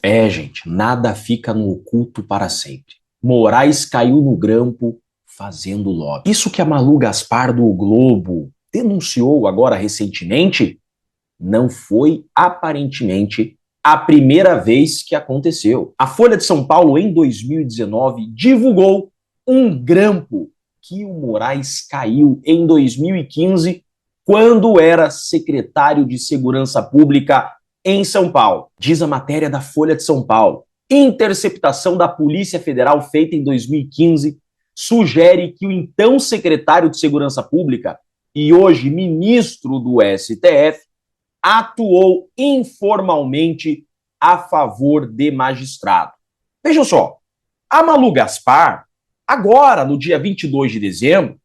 É, gente, nada fica no oculto para sempre. Moraes caiu no grampo fazendo lobby. Isso que a Malu Gaspar do O Globo denunciou agora recentemente não foi, aparentemente, a primeira vez que aconteceu. A Folha de São Paulo, em 2019, divulgou um grampo que o Moraes caiu em 2015, quando era secretário de Segurança Pública em São Paulo. Diz a matéria da Folha de São Paulo. Interceptação da Polícia Federal feita em 2015 sugere que o então secretário de Segurança Pública e hoje ministro do STF atuou informalmente a favor de magistrado. Vejam só, a Malu Gaspar, agora no dia 22 de dezembro,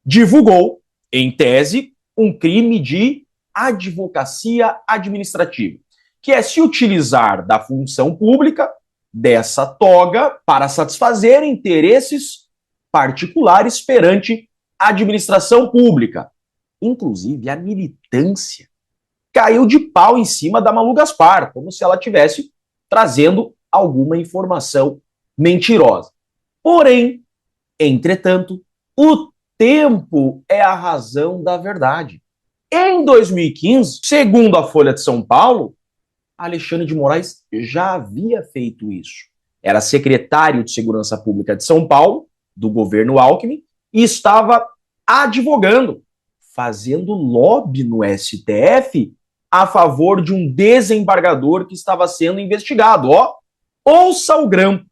divulgou, em tese, um crime de advocacia administrativa, que é se utilizar da função pública, dessa toga, para satisfazer interesses particulares perante a administração pública. Inclusive, a militância caiu de pau em cima da Malu Gaspar, como se ela tivesse trazendo alguma informação mentirosa. Porém, entretanto, o tempo é a razão da verdade. Em 2015, segundo a Folha de São Paulo, Alexandre de Moraes já havia feito isso. Era secretário de Segurança Pública de São Paulo, do governo Alckmin, e estava advogando, fazendo lobby no STF a favor de um desembargador que estava sendo investigado. Ó, ouça o grampo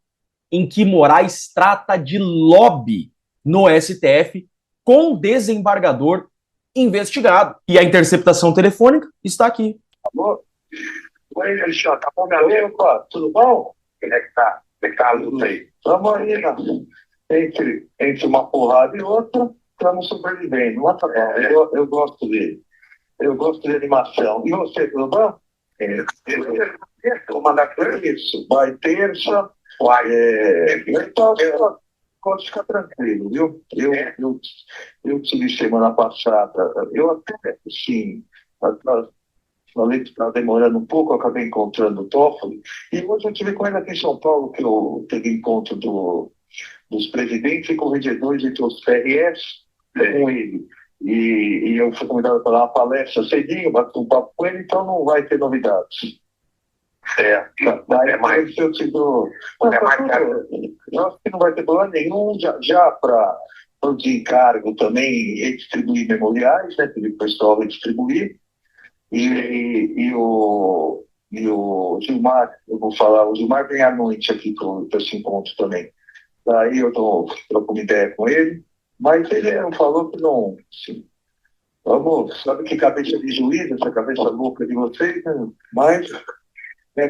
em que Moraes trata de lobby no STF com desembargador investigado. E a interceptação telefônica está aqui. Alô? Oi, Alexandre, tá bom, galera? Tudo bom? Como é que tá? Como é que tá a luta aí? Estamos aí, né? Entre uma porrada e outra, estamos sobrevivendo. Mas tá bom, eu gosto de animação. E você, tudo bom? Vou mandar isso. Vai terça, então, pode ficar tranquilo, viu? Eu tive semana passada, eu até, sim, falei que estava demorando um pouco, eu acabei encontrando o Toffoli, e hoje eu estive com ele aqui em São Paulo, que eu teve encontro dos presidentes e corregedores entre os PRS com ele. E eu fui convidado para dar uma palestra cedinho, bati um papo com ele, então não vai ter novidades. Mas eu te dou. Eu acho que não vai ter problema nenhum, já para o desencargo também redistribuir memoriais, né? Pedir para o pessoal redistribuir. E o Gilmar, eu vou falar, o Gilmar vem à noite aqui para esse encontro também. Daí eu troco uma ideia com ele, mas ele falou que não. Assim, vamos, sabe que cabeça de juiz, essa cabeça louca de vocês, né? Mas.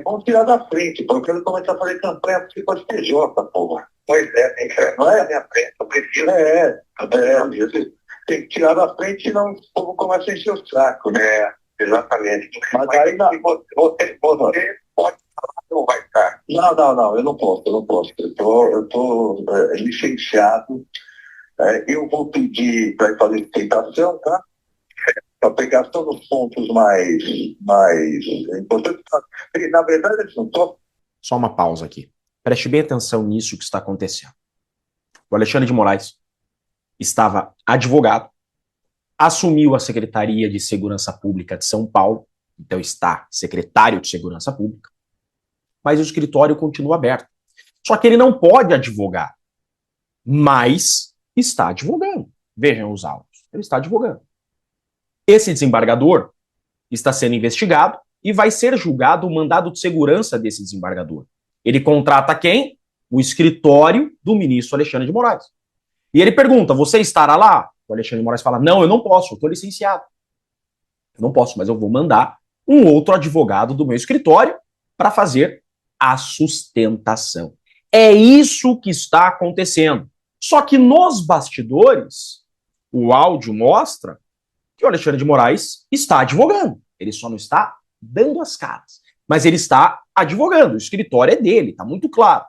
Vamos tirar da frente, pô. Eu quero começar a fazer campanha para o PJ, porra. Pois é, não é a minha frente, eu prefiro. Tem que tirar da frente, senão o povo começa a encher o saco, né? Exatamente. Mas aí não. Você pode falar, não vai estar. Não, eu não posso. Eu tô licenciado. Eu vou pedir para fazer sustentação, tá? Para pegar todos os pontos mais importantes. Na verdade, eles não estão. Só uma pausa aqui. Preste bem atenção nisso que está acontecendo. O Alexandre de Moraes estava advogado, assumiu a Secretaria de Segurança Pública de São Paulo, então está secretário de Segurança Pública, mas o escritório continua aberto. Só que ele não pode advogar, mas está advogando. Vejam os autos. Ele está advogando. Esse desembargador está sendo investigado e vai ser julgado o mandado de segurança desse desembargador. Ele contrata quem? O escritório do ministro Alexandre de Moraes. E ele pergunta, você estará lá? O Alexandre de Moraes fala, não, eu não posso, eu estou licenciado. Eu não posso, mas eu vou mandar um outro advogado do meu escritório para fazer a sustentação. É isso que está acontecendo. Só que nos bastidores, o áudio mostra que o Alexandre de Moraes está advogando. Ele só não está dando as caras. Mas ele está advogando. O escritório é dele, está muito claro.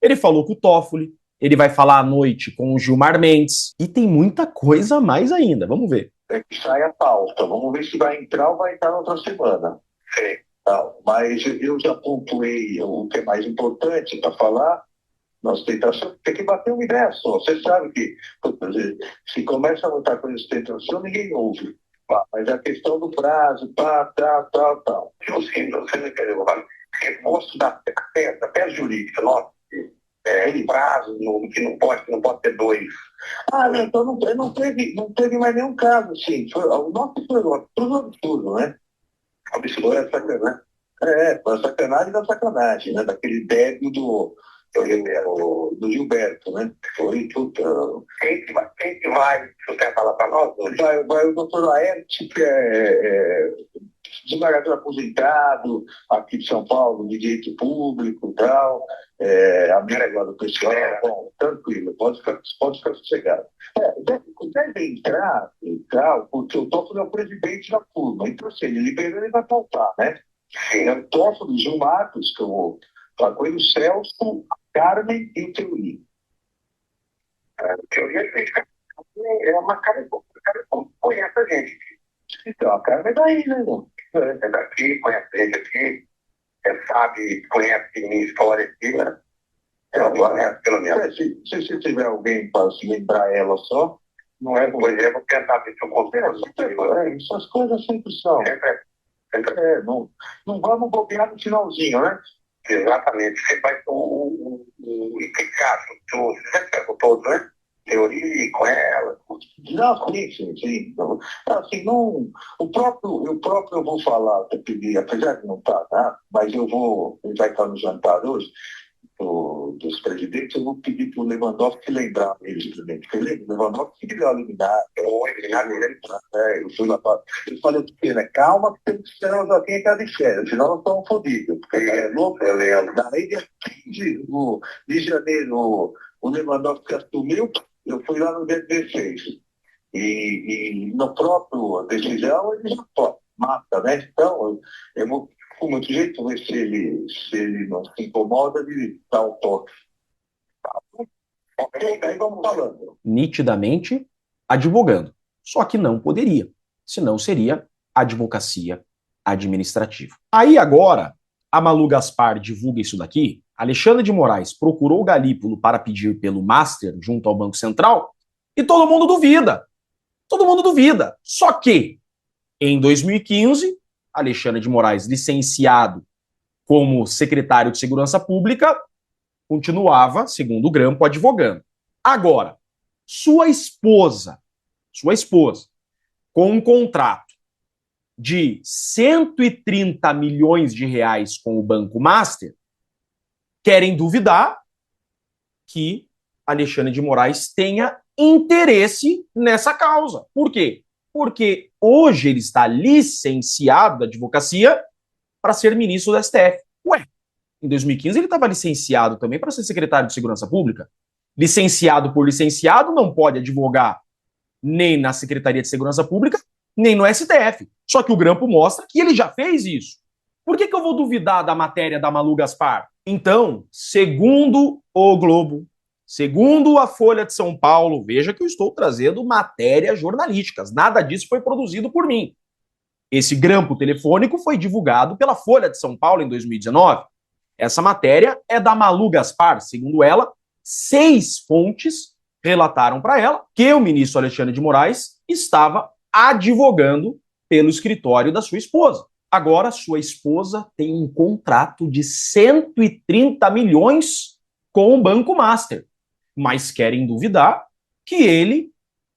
Ele falou com o Toffoli, ele vai falar à noite com o Gilmar Mendes. E tem muita coisa a mais ainda. Vamos ver. Sai a pauta. Vamos ver se vai entrar ou vai entrar na outra semana. Não, mas eu já pontuei o que é mais importante para falar. Nós tentação tem que bater uma ideia só. Você sabe que por exemplo, se começa a botar coisa de tentação, ninguém ouve. Mas a questão do prazo, tal. Eu sim, você quer dizer, reforço da peça jurídica, nossa, em prazo, que não pode ter dois. Ah, não, então não teve mais nenhum caso, assim. O nosso foi tudo absurdo, né? Absurdo é sacanagem. Foi sacanagem da sacanagem, né? Daquele débil do Gilberto, né? Foi tudo. Quem que vai sustentar lá para nós hoje? Vai o doutor Laerte, que é desembargador aposentado aqui de São Paulo, de direito público e tal, amigo lá do pessoal, bom, tranquilo, pode ficar sossegado. Deve entrar e tal, porque o Toffoli é o presidente da turma, então se ele liberou, ele vai faltar, né? Sim. O Toffoli, Gil Matos, que eu vou falar com ele, o Celso, a Carmen e o Teori. O Teori é uma cara que conhece a gente. Então, a Carmen é daí, né, irmão? É daqui, conhece a gente aqui, sabe, conhece minha história aqui, né? Conhece pelo menos. Se você tiver alguém para se lembrar ela só, não é, por exemplo, tentar ver se eu consigo. Essas coisas sempre são. Não vamos bobear no finalzinho, né? Exatamente. Você vai o eficácio, você pegou todo, né? Teoria com ela. Não, sim. Então, assim, não, o próprio eu vou falar, apesar de não estar, né? Mas ele vai estar no jantar hoje, dos presidentes, eu vou pedir para o Lewandowski lembrar eles, presidente. Porque o Lewandowski que deu a eliminar, eu fui lá para. Eu falei o quê, né? Calma, que temos que esperar o Joaquim entrar de férias, senão nós estamos fodidos. Porque é louco, daí dia 15 de janeiro, o Lewandowski assumiu, eu fui lá no dia 16. E no próprio decisão, ele já mata, né? Então, eu vou com muito jeito, ver se ele não se incomoda de dar um toque. Ok, aí vamos falando. Nitidamente advogando. Só que não poderia, senão seria advocacia administrativa. Aí agora, a Malu Gaspar divulga isso daqui, Alexandre de Moraes procurou o Galípolo para pedir pelo Master junto ao Banco Central, e todo mundo duvida. Todo mundo duvida. Só que, em 2015, Alexandre de Moraes, licenciado como secretário de Segurança Pública, continuava, segundo o Grampo, advogando. Agora, sua esposa, com um contrato de 130 milhões de reais com o Banco Master, querem duvidar que Alexandre de Moraes tenha interesse nessa causa. Por quê? Porque hoje ele está licenciado da advocacia para ser ministro do STF. Ué, em 2015 ele estava licenciado também para ser secretário de Segurança Pública. Licenciado por licenciado não pode advogar nem na Secretaria de Segurança Pública, nem no STF. Só que o Grampo mostra que ele já fez isso. Por que eu vou duvidar da matéria da Malu Gaspar? Então, segundo o Globo, segundo a Folha de São Paulo, veja que eu estou trazendo matérias jornalísticas. Nada disso foi produzido por mim. Esse grampo telefônico foi divulgado pela Folha de São Paulo em 2019. Essa matéria é da Malu Gaspar. Segundo ela, 6 fontes relataram para ela que o ministro Alexandre de Moraes estava advogando pelo escritório da sua esposa. Agora, sua esposa tem um contrato de 130 milhões com o Banco Master, mas querem duvidar que ele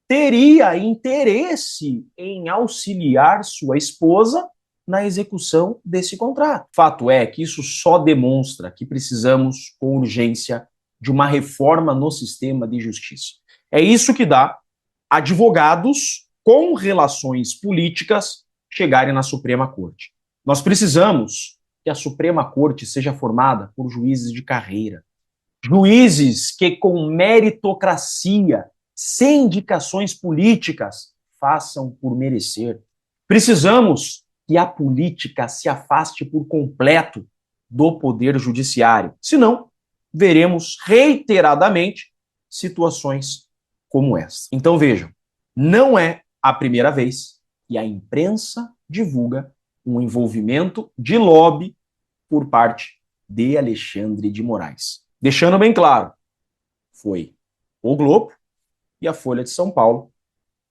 teria interesse em auxiliar sua esposa na execução desse contrato. Fato é que isso só demonstra que precisamos, com urgência, de uma reforma no sistema de justiça. É isso que dá advogados com relações políticas chegarem na Suprema Corte. Nós precisamos que a Suprema Corte seja formada por juízes de carreira, juízes que, com meritocracia, sem indicações políticas, façam por merecer. Precisamos que a política se afaste por completo do poder judiciário. Senão, veremos reiteradamente situações como essa. Então vejam, não é a primeira vez que a imprensa divulga um envolvimento de lobby por parte de Alexandre de Moraes. Deixando bem claro, foi o Globo e a Folha de São Paulo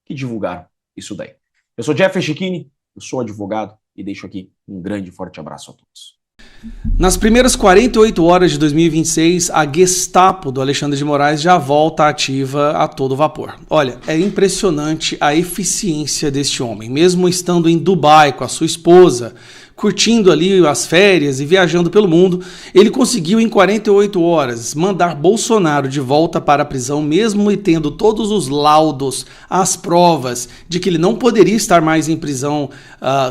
que divulgaram isso daí. Eu sou Jeffrey Checchini, eu sou advogado e deixo aqui um grande e forte abraço a todos. Nas primeiras 48 horas de 2026, a Gestapo do Alexandre de Moraes já volta ativa a todo vapor. Olha, é impressionante a eficiência deste homem. Mesmo estando em Dubai com a sua esposa, curtindo ali as férias e viajando pelo mundo, ele conseguiu em 48 horas mandar Bolsonaro de volta para a prisão, mesmo tendo todos os laudos, as provas de que ele não poderia estar mais em prisão,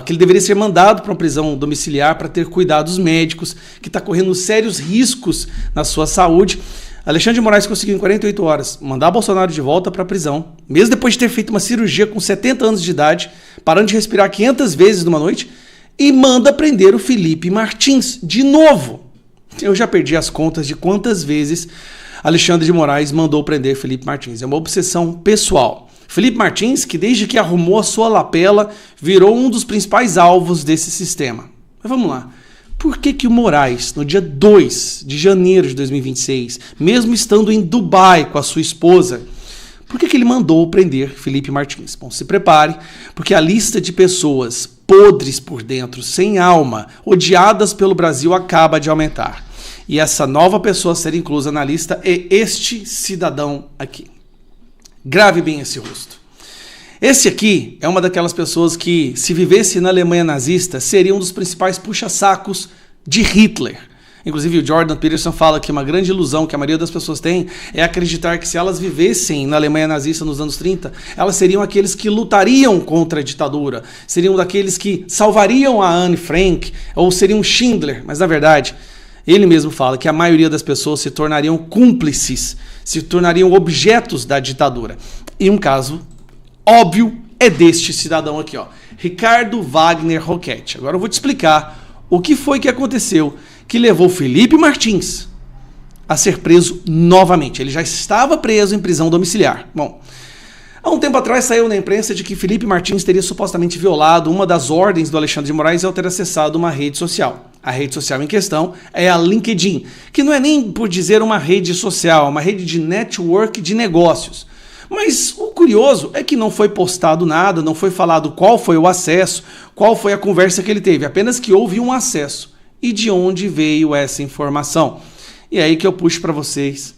que ele deveria ser mandado para uma prisão domiciliar para ter cuidados médicos, que está correndo sérios riscos na sua saúde. Alexandre de Moraes conseguiu em 48 horas mandar Bolsonaro de volta para a prisão, mesmo depois de ter feito uma cirurgia com 70 anos de idade, parando de respirar 500 vezes numa noite, e manda prender o Felipe Martins de novo. Eu já perdi as contas de quantas vezes Alexandre de Moraes mandou prender Felipe Martins. É uma obsessão pessoal. Felipe Martins, que desde que arrumou a sua lapela, virou um dos principais alvos desse sistema. Mas vamos lá. Por que o Moraes, no dia 2 de janeiro de 2026, mesmo estando em Dubai com a sua esposa, por que ele mandou prender Felipe Martins? Bom, se prepare, porque a lista de pessoas podres por dentro, sem alma, odiadas pelo Brasil, acaba de aumentar. E essa nova pessoa a ser inclusa na lista é este cidadão aqui. Grave bem esse rosto. Esse aqui é uma daquelas pessoas que, se vivesse na Alemanha nazista, seria um dos principais puxa-sacos de Hitler. Inclusive, o Jordan Peterson fala que uma grande ilusão que a maioria das pessoas tem é acreditar que se elas vivessem na Alemanha nazista nos anos 30, elas seriam aqueles que lutariam contra a ditadura, seriam daqueles que salvariam a Anne Frank, ou seriam Schindler. Mas, na verdade, ele mesmo fala que a maioria das pessoas se tornariam cúmplices, se tornariam objetos da ditadura. E um caso óbvio é deste cidadão aqui, ó, Ricardo Wagner Roquette. Agora eu vou te explicar o que foi que aconteceu que levou Felipe Martins a ser preso novamente. Ele já estava preso em prisão domiciliar. Bom, há um tempo atrás saiu na imprensa de que Felipe Martins teria supostamente violado uma das ordens do Alexandre de Moraes ao ter acessado uma rede social. A rede social em questão é a LinkedIn, que não é nem por dizer uma rede social, é uma rede de network de negócios. Mas o curioso é que não foi postado nada, não foi falado qual foi o acesso, qual foi a conversa que ele teve, apenas que houve um acesso. E de onde veio essa informação? E é aí que eu puxo para vocês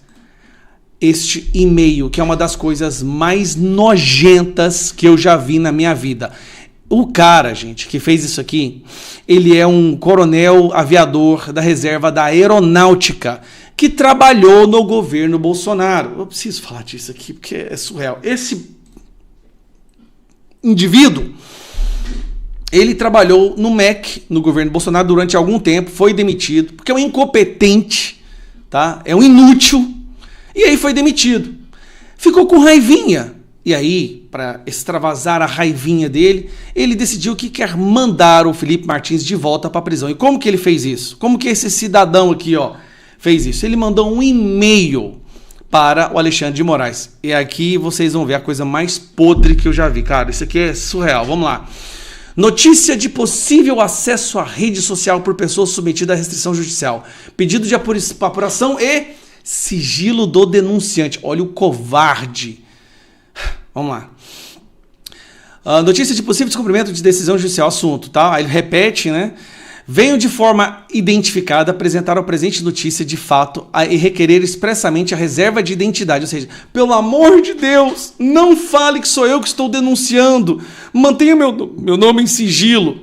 este e-mail, que é uma das coisas mais nojentas que eu já vi na minha vida. O cara, gente, que fez isso aqui, ele é um coronel aviador da reserva da aeronáutica, que trabalhou no governo Bolsonaro. Eu preciso falar disso aqui, porque é surreal. Esse indivíduo, ele trabalhou no MEC, no governo Bolsonaro, durante algum tempo, foi demitido, porque é um incompetente, tá? É um inútil, e aí foi demitido. Ficou com raivinha, e aí, para extravasar a raivinha dele, ele decidiu que quer mandar o Felipe Martins de volta para a prisão. E como que ele fez isso? Como que esse cidadão aqui, ó, fez isso? Ele mandou um e-mail para o Alexandre de Moraes. E aqui vocês vão ver a coisa mais podre que eu já vi. Cara, isso aqui é surreal. Vamos lá. Notícia de possível acesso à rede social por pessoa submetida à restrição judicial. Pedido de apuração e sigilo do denunciante. Olha o covarde. Vamos lá. Notícia de possível descumprimento de decisão judicial. Assunto, tá? Aí ele repete, né? Venho de forma identificada apresentar ao presente notícia de fato e requerer expressamente a reserva de identidade. Ou seja, pelo amor de Deus, não fale que sou eu que estou denunciando. Mantenha meu nome em sigilo.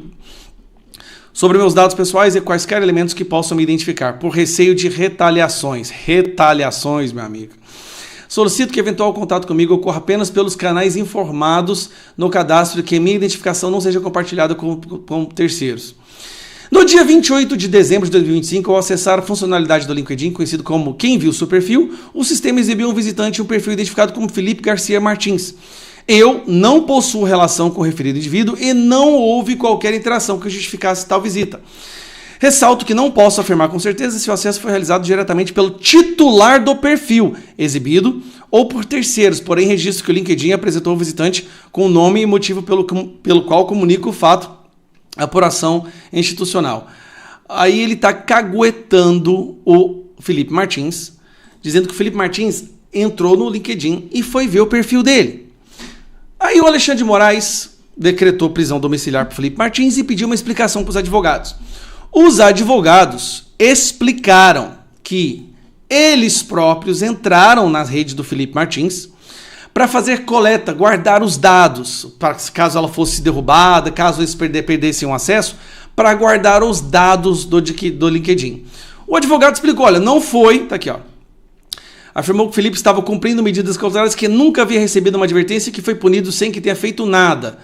Sobre meus dados pessoais e quaisquer elementos que possam me identificar, por receio de retaliações. Retaliações, meu amigo. Solicito que eventual contato comigo ocorra apenas pelos canais informados no cadastro e que minha identificação não seja compartilhada com terceiros. No dia 28 de dezembro de 2025, ao acessar a funcionalidade do LinkedIn, conhecido como Quem Viu Seu Perfil, o sistema exibiu um visitante e um perfil identificado como Felipe Garcia Martins. Eu não possuo relação com o referido indivíduo e não houve qualquer interação que justificasse tal visita. Ressalto que não posso afirmar com certeza se o acesso foi realizado diretamente pelo titular do perfil exibido ou por terceiros, porém registro que o LinkedIn apresentou ao visitante com o nome e motivo pelo qual comunico o fato apuração institucional. Aí ele está caguetando o Felipe Martins, dizendo que o Felipe Martins entrou no LinkedIn e foi ver o perfil dele. Aí o Alexandre de Moraes decretou prisão domiciliar para o Felipe Martins e pediu uma explicação para os advogados. Os advogados explicaram que eles próprios entraram nas redes do Felipe Martins para fazer coleta, guardar os dados, para caso ela fosse derrubada, caso eles perdessem o acesso, para guardar os dados do LinkedIn. O advogado explicou, olha, não foi, tá aqui, ó. Afirmou que o Felipe estava cumprindo medidas cautelares, que nunca havia recebido uma advertência e que foi punido sem que tenha feito nada.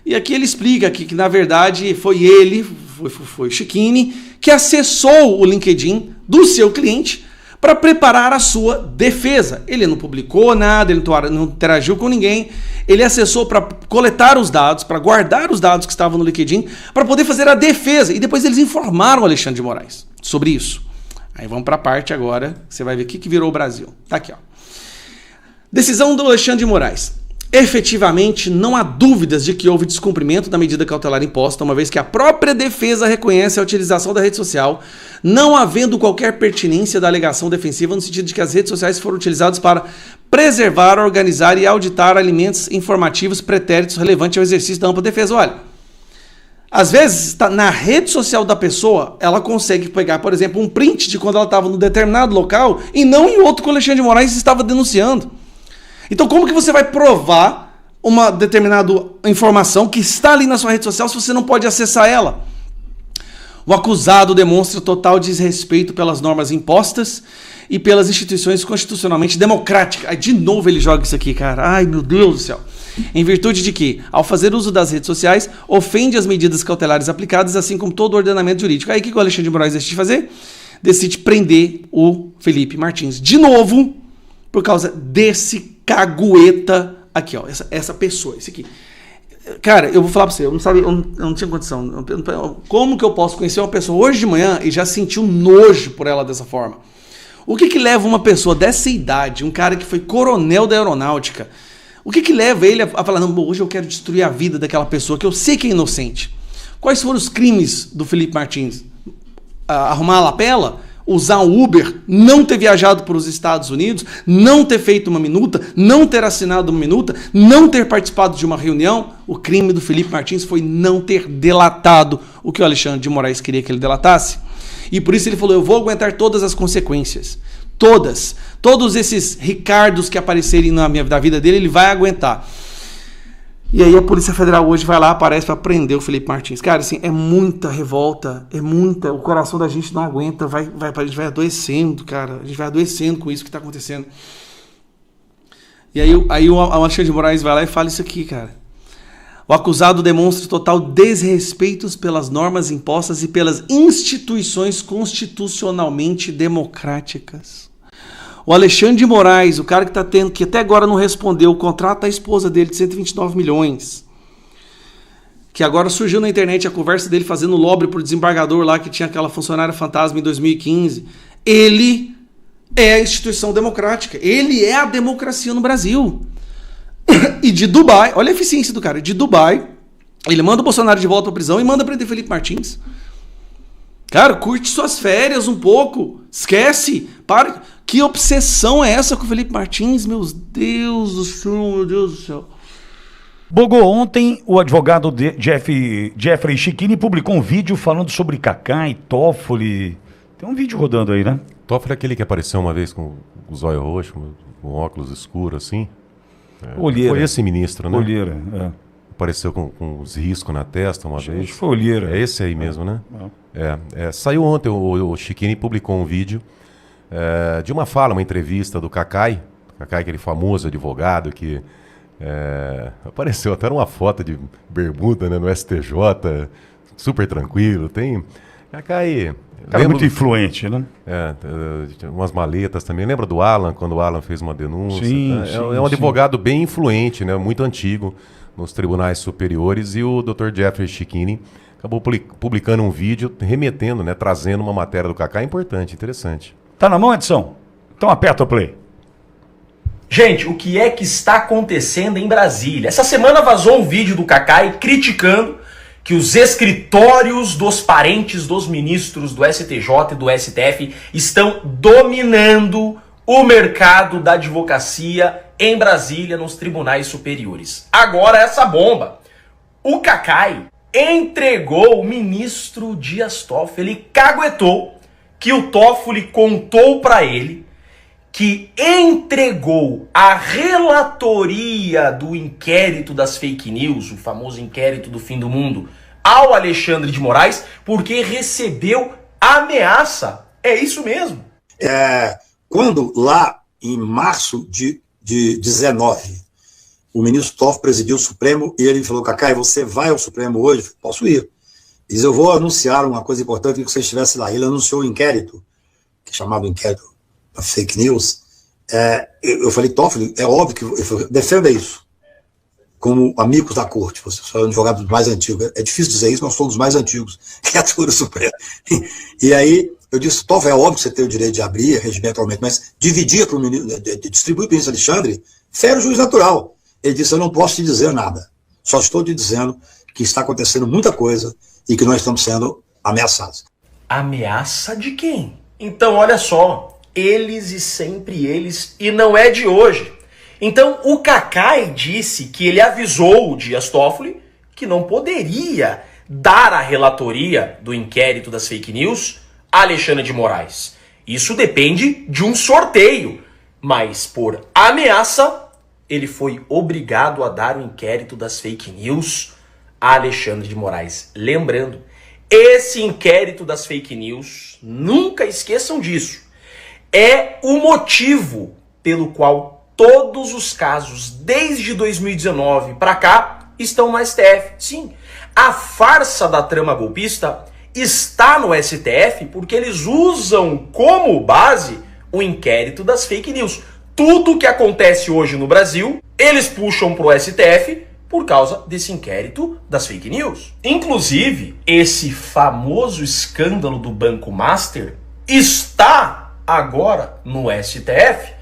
E aqui ele explica que na verdade foi ele, foi o Chiquini, que acessou o LinkedIn do seu cliente para preparar a sua defesa. Ele não publicou nada, ele não interagiu com ninguém, ele acessou para coletar os dados, para guardar os dados que estavam no LinkedIn, para poder fazer a defesa. E depois eles informaram o Alexandre de Moraes sobre isso. Aí vamos para a parte agora, você vai ver o que virou o Brasil. Tá aqui, ó. Decisão do Alexandre de Moraes. Efetivamente, não há dúvidas de que houve descumprimento da medida cautelar imposta, uma vez que a própria defesa reconhece a utilização da rede social, não havendo qualquer pertinência da alegação defensiva, no sentido de que as redes sociais foram utilizadas para preservar, organizar e auditar alimentos informativos pretéritos relevantes ao exercício da ampla defesa. Olha, às vezes, na rede social da pessoa, ela consegue pegar, por exemplo, um print de quando ela estava num determinado local e não em outro que o Alexandre de Moraes estava denunciando. Então, como que você vai provar uma determinada informação que está ali na sua rede social se você não pode acessar ela? O acusado demonstra total desrespeito pelas normas impostas e pelas instituições constitucionalmente democráticas. Aí, de novo ele joga isso aqui, cara. Ai, meu Deus do céu. Em virtude de que, ao fazer uso das redes sociais, ofende as medidas cautelares aplicadas, assim como todo o ordenamento jurídico. Aí o que o Alexandre de Moraes decide fazer? Decide prender o Felipe Martins. De novo, por causa desse cagueta aqui, ó. Essa pessoa, esse aqui. Cara, eu vou falar pra você, eu não tinha condição. Como que eu posso conhecer uma pessoa hoje de manhã e já sentir um nojo por ela dessa forma? O que leva uma pessoa dessa idade, um cara que foi coronel da aeronáutica, o que leva ele a falar, não, hoje eu quero destruir a vida daquela pessoa que eu sei que é inocente? Quais foram os crimes do Felipe Martins? Arrumar a lapela? Usar um Uber? Não ter viajado para os Estados Unidos? Não ter feito uma minuta? Não ter assinado uma minuta? Não ter participado de uma reunião? O crime do Felipe Martins foi não ter delatado o que o Alexandre de Moraes queria que ele delatasse. E por isso ele falou, eu vou aguentar todas as consequências. Todos esses Ricardos que aparecerem da vida dele, ele vai aguentar. E aí a Polícia Federal hoje vai lá, aparece para prender o Felipe Martins. Cara, assim, é muita revolta, o coração da gente não aguenta, a gente vai adoecendo, cara, a gente vai adoecendo com isso que está acontecendo. E aí o Alexandre de Moraes vai lá e fala isso aqui, cara. O acusado demonstra total desrespeito pelas normas impostas e pelas instituições constitucionalmente democráticas. O Alexandre de Moraes, o cara que está tendo, que até agora não respondeu, contrata a esposa dele de 129 milhões. Que agora surgiu na internet a conversa dele fazendo lobby pro desembargador lá, que tinha aquela funcionária fantasma em 2015. Ele é a instituição democrática. Ele é a democracia no Brasil. E de Dubai, olha a eficiência do cara, de Dubai, ele manda o Bolsonaro de volta pra prisão e manda prender Felipe Martins. Cara, curte suas férias um pouco, esquece, para. Que obsessão é essa com o Felipe Martins? Meu Deus do céu. Bogo, ontem o advogado Jeffrey Chiquini publicou um vídeo falando sobre Kaká e Toffoli. Tem um vídeo rodando aí, né? Toffoli é aquele que apareceu uma vez com o zóio roxo, com óculos escuros, assim. Olheira. Foi esse ministro, né? Olheira, é. Apareceu com os riscos na testa uma vez. Acho que foi Olheira. É esse aí mesmo, né? Saiu ontem, o Chiquini publicou um vídeo de uma fala, uma entrevista do Kakai, aquele famoso advogado que apareceu até numa foto de bermuda, né, no STJ, super tranquilo. Tem Kakai... Cara muito influente, né? Umas maletas também. Lembra do Alan, quando o Alan fez uma denúncia? Sim, é um advogado bem influente, né? Muito antigo nos tribunais superiores. E o Dr. Jeffrey Chiquini acabou publicando um vídeo remetendo, né? Trazendo uma matéria do Kaká importante, interessante. Tá na mão, Edson? Então aperta o play. Gente, o que é que está acontecendo em Brasília? Essa semana vazou um vídeo do Kaká criticando que os escritórios dos parentes dos ministros do STJ e do STF estão dominando o mercado da advocacia em Brasília, nos tribunais superiores. Agora essa bomba. O Cacai entregou o ministro Dias Toffoli, ele caguetou que o Toffoli contou para ele que entregou a relatoria do inquérito das fake news, o famoso inquérito do fim do mundo, ao Alexandre de Moraes, porque recebeu ameaça. É isso mesmo. Quando lá em março de 19, o ministro Toffoli presidiu o Supremo e ele falou: Cacai, você vai ao Supremo hoje? Eu falei, posso ir. Ele diz: eu vou anunciar uma coisa importante que você estivesse lá. Ele anunciou o inquérito, que é chamado inquérito da fake news. Eu falei: Toffoli, é óbvio que defenda isso. Como amigos da corte, você é um advogado mais antigo. É difícil dizer isso, mas somos os mais antigos que atuam no Supremo. E aí eu disse: Toffoli, é óbvio que você tem o direito de abrir regimentalmente, mas dividir para o ministro, distribuir para o ministro Alexandre, fere o juiz natural. Ele disse: eu não posso te dizer nada, só estou te dizendo que está acontecendo muita coisa e que nós estamos sendo ameaçados. Ameaça de quem? Então, olha só, eles e sempre eles, e não é de hoje. Então, o Cacai disse que ele avisou o Dias Toffoli que não poderia dar a relatoria do inquérito das fake news a Alexandre de Moraes. Isso depende de um sorteio, mas por ameaça, ele foi obrigado a dar o inquérito das fake news a Alexandre de Moraes. Lembrando, esse inquérito das fake news, nunca esqueçam disso, é o motivo pelo qual todos os casos, desde 2019 para cá, estão no STF. Sim, a farsa da trama golpista está no STF porque eles usam como base o inquérito das fake news. Tudo que acontece hoje no Brasil, eles puxam pro STF por causa desse inquérito das fake news. Inclusive, esse famoso escândalo do Banco Master está agora no STF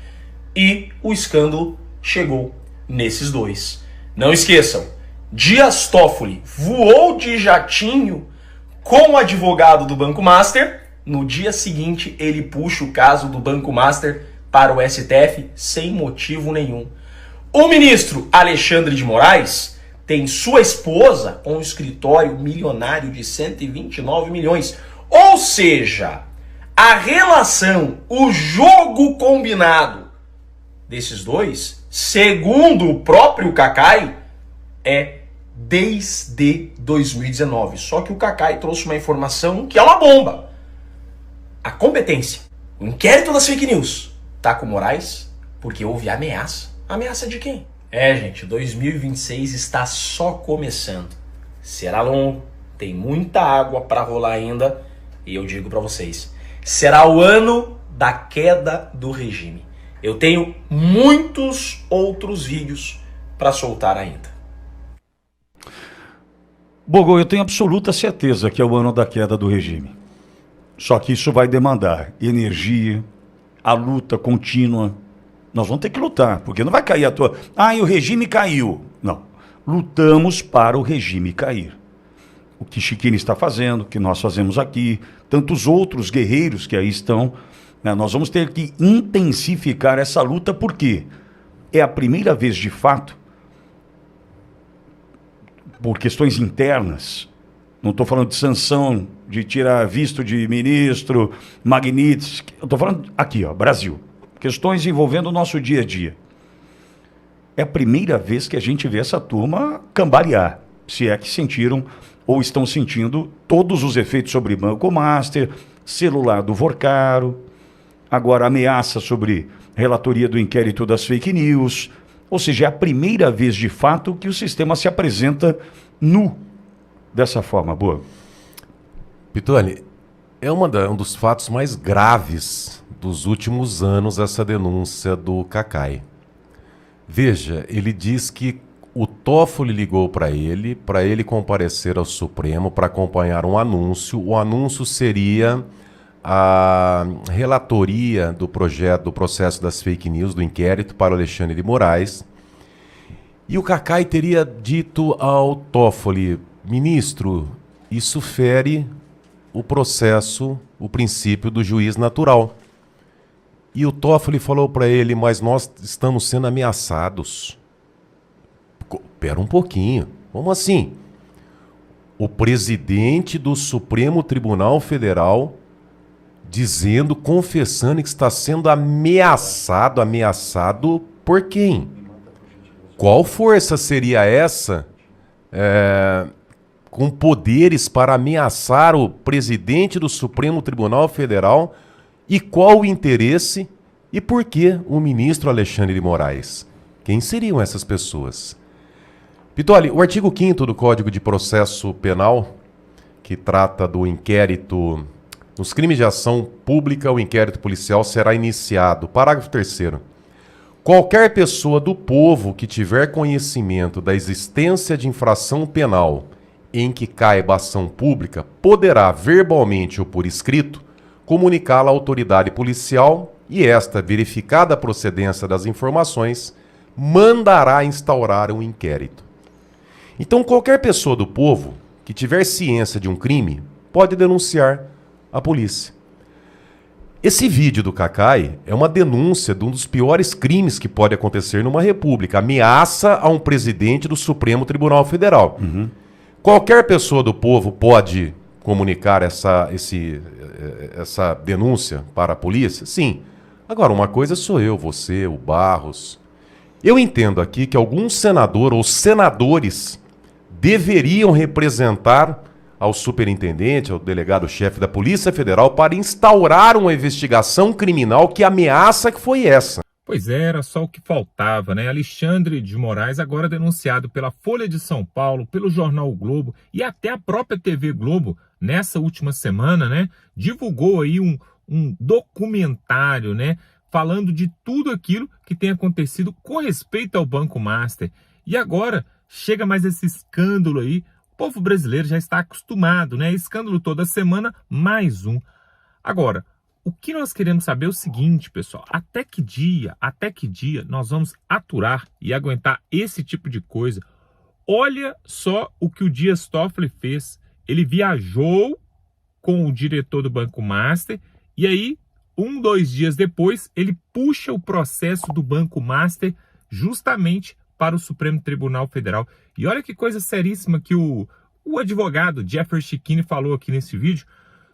e o escândalo chegou nesses dois. Não esqueçam, Dias Toffoli voou de jatinho com o advogado do Banco Master. No dia seguinte, ele puxa o caso do Banco Master para o STF sem motivo nenhum. O ministro Alexandre de Moraes tem sua esposa com um escritório milionário de 129 milhões. Ou seja, a relação, o jogo combinado desses dois, segundo o próprio Cacai, é desde 2019. Só que o Cacai trouxe uma informação que é uma bomba. A competência, o inquérito das fake news, tá com Moraes porque houve ameaça. Ameaça de quem? Gente, 2026 está só começando. Será longo, tem muita água para rolar ainda, e eu digo para vocês, será o ano da queda do regime. Eu tenho muitos outros vídeos para soltar ainda. Bogo, eu tenho absoluta certeza que é o ano da queda do regime. Só que isso vai demandar energia, a luta contínua. Nós vamos ter que lutar, porque não vai cair à toa. E o regime caiu. Não. Lutamos para o regime cair. O que Chiquini está fazendo, o que nós fazemos aqui, tantos outros guerreiros que aí estão, né? Nós vamos ter que intensificar essa luta, porque é a primeira vez, de fato, por questões internas, não estou falando de sanção, de tirar visto de ministro, Magnitsky, eu estou falando aqui, Brasil. Questões envolvendo o nosso dia a dia. É a primeira vez que a gente vê essa turma cambalear, se é que sentiram ou estão sentindo todos os efeitos sobre Banco Master, celular do Vorcaro, agora ameaça sobre relatoria do inquérito das fake news. Ou seja, é a primeira vez de fato que o sistema se apresenta nu dessa forma. Boa. Pittoni, é um dos fatos mais graves dos últimos anos essa denúncia do Cacai. Veja, ele diz que o Toffoli ligou para ele comparecer ao Supremo para acompanhar um anúncio. O anúncio seria a relatoria do processo das fake news, do inquérito para o Alexandre de Moraes. E o Cacai teria dito ao Toffoli: ministro, isso fere o processo, o princípio do juiz natural. E o Toffoli falou para ele, mas nós estamos sendo ameaçados. Pera um pouquinho, como assim? O presidente do Supremo Tribunal Federal dizendo, confessando que está sendo ameaçado. Ameaçado por quem? Qual força seria essa com poderes para ameaçar o presidente do Supremo Tribunal Federal? E qual o interesse e por que o ministro Alexandre de Moraes? Quem seriam essas pessoas? Pitoli, o artigo 5º do Código de Processo Penal, que trata do inquérito, nos crimes de ação pública, o inquérito policial será iniciado. Parágrafo 3º. Qualquer pessoa do povo que tiver conhecimento da existência de infração penal em que caiba ação pública poderá, verbalmente ou por escrito, comunicá-la à autoridade policial e esta, verificada a procedência das informações, mandará instaurar um inquérito. Então, qualquer pessoa do povo que tiver ciência de um crime pode denunciar à polícia. Esse vídeo do Cacai é uma denúncia de um dos piores crimes que pode acontecer numa república, ameaça a um presidente do Supremo Tribunal Federal. Qualquer pessoa do povo pode comunicar essa denúncia para a polícia? Sim. Agora, uma coisa sou eu, você, o Barros. Eu entendo aqui que algum senador ou senadores deveriam representar ao superintendente, ao delegado-chefe da Polícia Federal para instaurar uma investigação criminal. Que ameaça que foi essa? Pois é, era só o que faltava, né? Alexandre de Moraes, agora denunciado pela Folha de São Paulo, pelo jornal O Globo e até a própria TV Globo, nessa última semana, né? Divulgou aí um documentário, né? Falando de tudo aquilo que tem acontecido com respeito ao Banco Master. E agora chega mais esse escândalo aí. O povo brasileiro já está acostumado, né? Escândalo toda semana, mais um. Agora, o que nós queremos saber é o seguinte, pessoal. Até que dia nós vamos aturar e aguentar esse tipo de coisa? Olha só o que o Dias Toffoli fez. Ele viajou com o diretor do Banco Master e aí, 2 dias depois, ele puxa o processo do Banco Master justamente para o Supremo Tribunal Federal. E olha que coisa seríssima que o advogado Jeffrey Chikine falou aqui nesse vídeo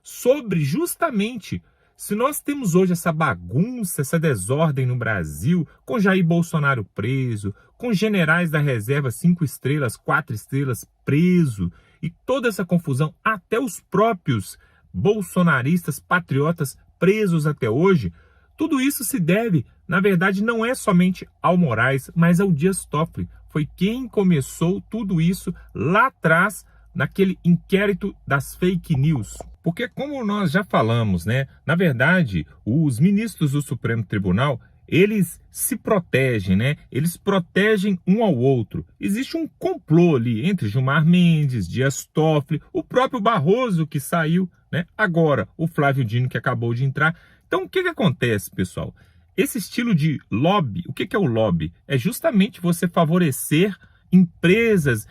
sobre justamente se nós temos hoje essa bagunça, essa desordem no Brasil, com Jair Bolsonaro preso, com generais da reserva 5 estrelas, 4 estrelas preso, e toda essa confusão, até os próprios bolsonaristas, patriotas presos até hoje, tudo isso se deve, na verdade, não é somente ao Moraes, mas ao Dias Toffoli. Foi quem começou tudo isso lá atrás, naquele inquérito das fake news. Porque, como nós já falamos, né, na verdade, os ministros do Supremo Tribunal, eles se protegem, né? Eles protegem um ao outro. Existe um complô ali entre Gilmar Mendes, Dias Toffoli, o próprio Barroso que saiu, né? Agora, o Flávio Dino que acabou de entrar. Então, o que acontece, pessoal? Esse estilo de lobby, o que é o lobby? É justamente você favorecer empresas,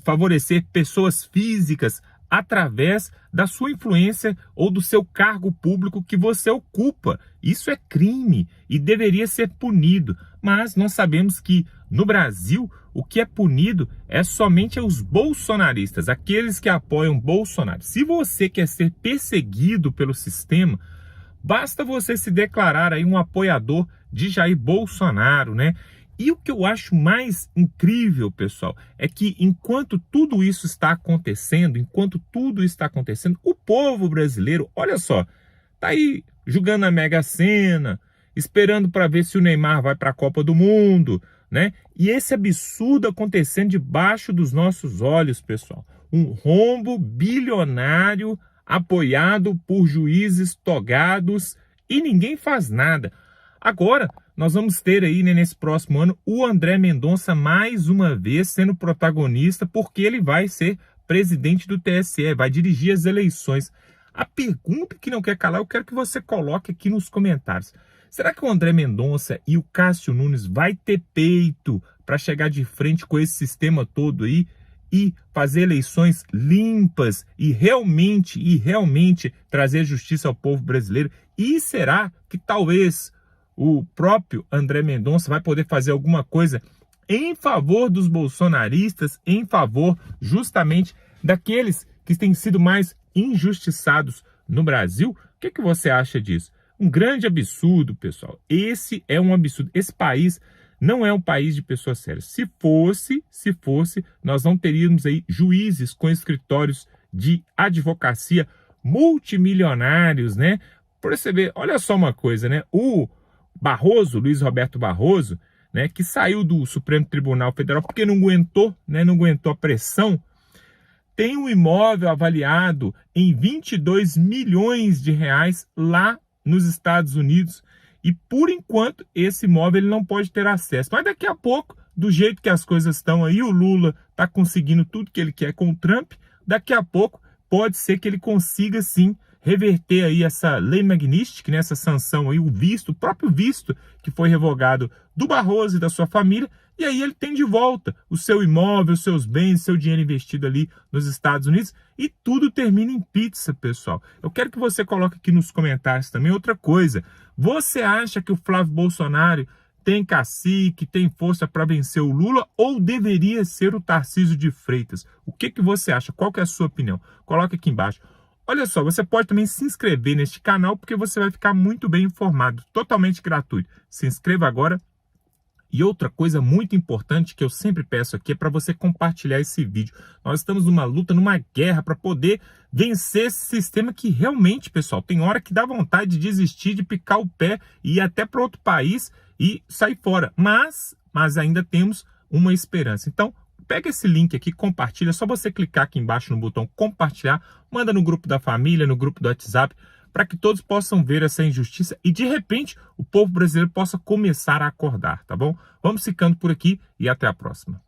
favorecer pessoas físicas através da sua influência ou do seu cargo público que você ocupa. Isso é crime e deveria ser punido. Mas nós sabemos que no Brasil o que é punido é somente os bolsonaristas, aqueles que apoiam Bolsonaro. Se você quer ser perseguido pelo sistema, basta você se declarar aí um apoiador de Jair Bolsonaro, né? E o que eu acho mais incrível, pessoal, é que enquanto tudo isso está acontecendo, o povo brasileiro, olha só, tá aí jogando a Mega Sena, esperando para ver se o Neymar vai para a Copa do Mundo, né? E esse absurdo acontecendo debaixo dos nossos olhos, pessoal. Um rombo bilionário apoiado por juízes togados e ninguém faz nada. Agora, nós vamos ter aí, né, nesse próximo ano, o André Mendonça mais uma vez sendo protagonista, porque ele vai ser presidente do TSE, vai dirigir as eleições. A pergunta que não quer calar, eu quero que você coloque aqui nos comentários. Será que o André Mendonça e o Cássio Nunes vai ter peito para chegar de frente com esse sistema todo aí e fazer eleições limpas e realmente trazer justiça ao povo brasileiro? E será que talvez o próprio André Mendonça vai poder fazer alguma coisa em favor dos bolsonaristas, em favor justamente daqueles que têm sido mais injustiçados no Brasil? O que você acha disso? Um grande absurdo, pessoal. Esse é um absurdo. Esse país não é um país de pessoas sérias. Se fosse, nós não teríamos aí juízes com escritórios de advocacia multimilionários, né? Por você ver, olha só uma coisa, né? O Barroso, Luiz Roberto Barroso, né, que saiu do Supremo Tribunal Federal porque não aguentou, né, não aguentou a pressão, tem um imóvel avaliado em 22 milhões de reais lá nos Estados Unidos. E, por enquanto, esse imóvel ele não pode ter acesso. Mas daqui a pouco, do jeito que as coisas estão aí, o Lula está conseguindo tudo que ele quer com o Trump, daqui a pouco pode ser que ele consiga, sim, reverter aí essa lei Magnitsky, né, essa sanção aí, o próprio visto que foi revogado do Barroso e da sua família, e aí ele tem de volta o seu imóvel, os seus bens, seu dinheiro investido ali nos Estados Unidos, e tudo termina em pizza, pessoal. Eu quero que você coloque aqui nos comentários também outra coisa. Você acha que o Flávio Bolsonaro tem cacique, tem força para vencer o Lula, ou deveria ser o Tarcísio de Freitas? O que você acha? Qual que é a sua opinião? Coloque aqui embaixo. Olha só, você pode também se inscrever neste canal, porque você vai ficar muito bem informado, totalmente gratuito. Se inscreva agora. E outra coisa muito importante que eu sempre peço aqui é para você compartilhar esse vídeo. Nós estamos numa luta, numa guerra para poder vencer esse sistema que realmente, pessoal, tem hora que dá vontade de desistir, de picar o pé e ir até para outro país e sair fora. Mas ainda temos uma esperança. Então, pega esse link aqui, compartilha, é só você clicar aqui embaixo no botão compartilhar, manda no grupo da família, no grupo do WhatsApp, para que todos possam ver essa injustiça e, de repente, o povo brasileiro possa começar a acordar, tá bom? Vamos ficando por aqui e até a próxima.